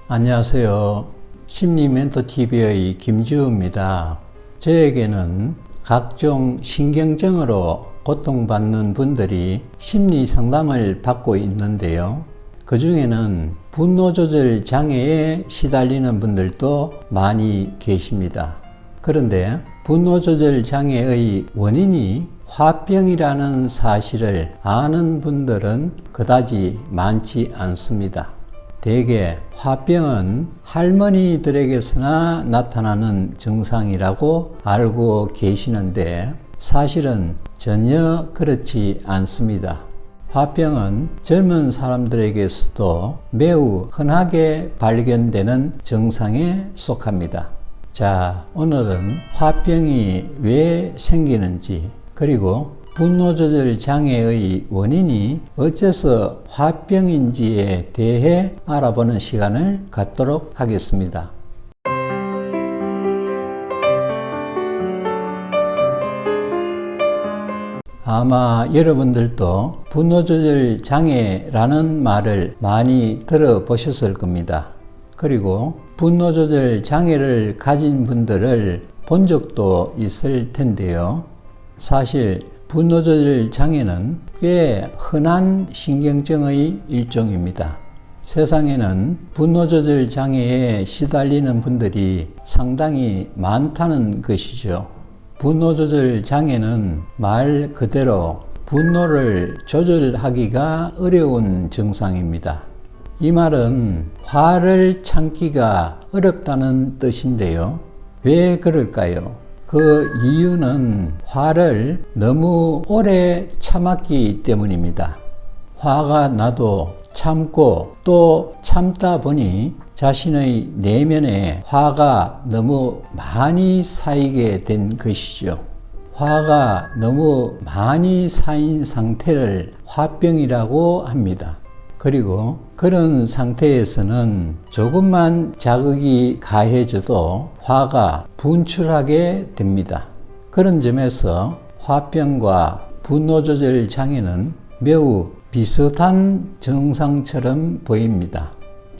안녕하세요. 심리멘토TV의 김지우입니다. 저에게는 각종 신경증으로 고통받는 분들이 심리 상담을 받고 있는데요. 그 중에는 분노조절 장애에 시달리는 분들도 많이 계십니다. 그런데 분노조절 장애의 원인이 화병이라는 사실을 아는 분들은 그다지 많지 않습니다. 대개 화병은 할머니들에게서나 나타나는 증상이라고 알고 계시는데 사실은 전혀 그렇지 않습니다. 화병은 젊은 사람들에게서도 매우 흔하게 발견되는 증상에 속합니다. 자, 오늘은 화병이 왜 생기는지, 그리고 분노조절 장애의 원인이 어째서 화병인지에 대해 알아보는 시간을 갖도록 하겠습니다. 아마 여러분들도 분노조절 장애라는 말을 많이 들어보셨을 겁니다. 그리고 분노조절 장애를 가진 분들을 본 적도 있을 텐데요. 사실 분노조절 장애는 꽤 흔한 신경증의 일종입니다. 세상에는 분노조절 장애에 시달리는 분들이 상당히 많다는 것이죠. 분노조절 장애는 말 그대로 분노를 조절하기가 어려운 증상입니다. 이 말은 화를 참기가 어렵다는 뜻인데요. 왜 그럴까요? 그 이유는 화를 너무 오래 참았기 때문입니다. 화가 나도 참고 또 참다 보니 자신의 내면에 화가 너무 많이 쌓이게 된 것이죠. 화가 너무 많이 쌓인 상태를 화병이라고 합니다. 그리고 그런 상태에서는 조금만 자극이 가해져도 화가 분출하게 됩니다. 그런 점에서 화병과 분노조절 장애는 매우 비슷한 증상처럼 보입니다.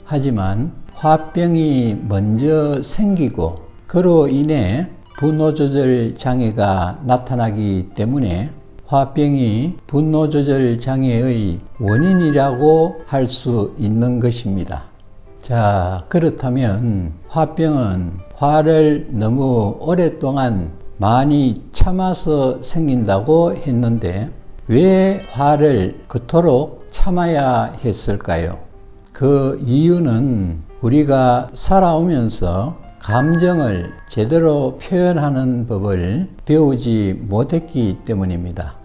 하지만 화병이 먼저 생기고 그로 인해 분노조절 장애가 나타나기 때문에 화병이 분노조절 장애의 원인이라고 할 수 있는 것입니다. 자, 그렇다면 화병은 화를 너무 오랫동안 많이 참아서 생긴다고 했는데 왜 화를 그토록 참아야 했을까요? 그 이유는 우리가 살아오면서 감정을 제대로 표현하는 법을 배우지 못했기 때문입니다.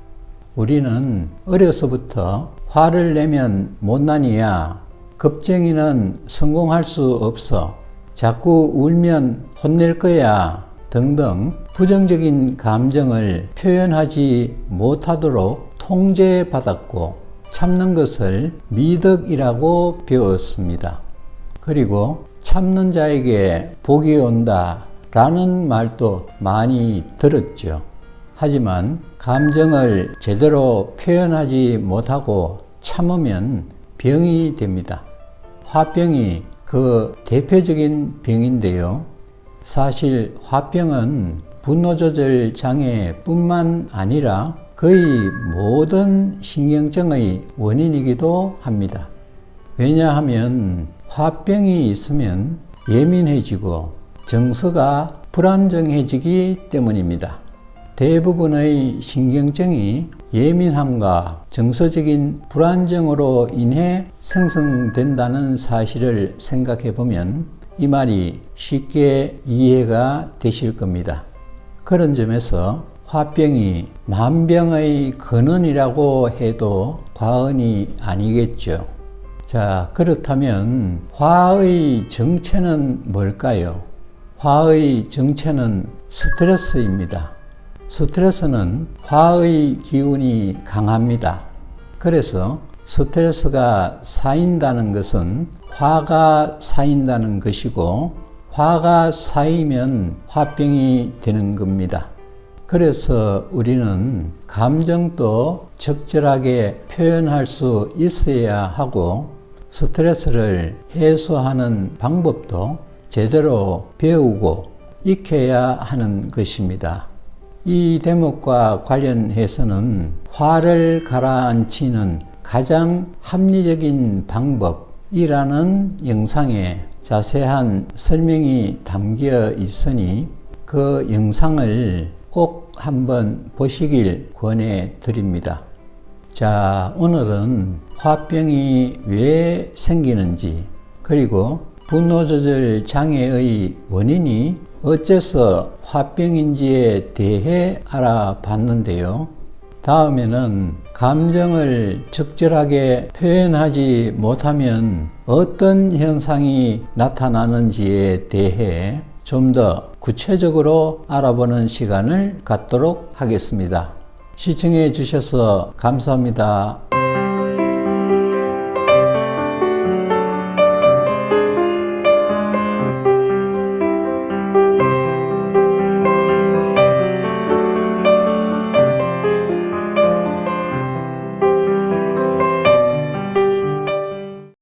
우리는 어려서부터 화를 내면 못난이야, 겁쟁이는 성공할 수 없어, 자꾸 울면 혼낼 거야 등등 부정적인 감정을 표현하지 못하도록 통제받았고 참는 것을 미덕이라고 배웠습니다. 그리고 참는 자에게 복이 온다 라는 말도 많이 들었죠. 하지만 감정을 제대로 표현하지 못하고 참으면 병이 됩니다. 화병이 그 대표적인 병인데요. 사실 화병은 분노조절 장애뿐만 아니라 거의 모든 신경증의 원인이기도 합니다. 왜냐하면 화병이 있으면 예민해지고 정서가 불안정해지기 때문입니다. 대부분의 신경증이 예민함과 정서적인 불안정으로 인해 생성된다는 사실을 생각해 보면 이 말이 쉽게 이해가 되실 겁니다. 그런 점에서 화병이 만병의 근원이라고 해도 과언이 아니겠죠. 자, 그렇다면 화의 정체는 뭘까요? 화의 정체는 스트레스입니다. 스트레스는 화의 기운이 강합니다. 그래서 스트레스가 쌓인다는 것은 화가 쌓인다는 것이고 화가 쌓이면 화병이 되는 겁니다. 그래서 우리는 감정도 적절하게 표현할 수 있어야 하고 스트레스를 해소하는 방법도 제대로 배우고 익혀야 하는 것입니다. 이 대목과 관련해서는 화를 가라앉히는 가장 합리적인 방법이라는 영상에 자세한 설명이 담겨 있으니 그 영상을 꼭 한번 보시길 권해 드립니다. 자, 오늘은 화병이 왜 생기는지, 그리고 분노조절 장애의 원인이 어째서 화병인지에 대해 알아봤는데요. 다음에는 감정을 적절하게 표현하지 못하면 어떤 현상이 나타나는지에 대해 좀 더 구체적으로 알아보는 시간을 갖도록 하겠습니다. 시청해 주셔서 감사합니다.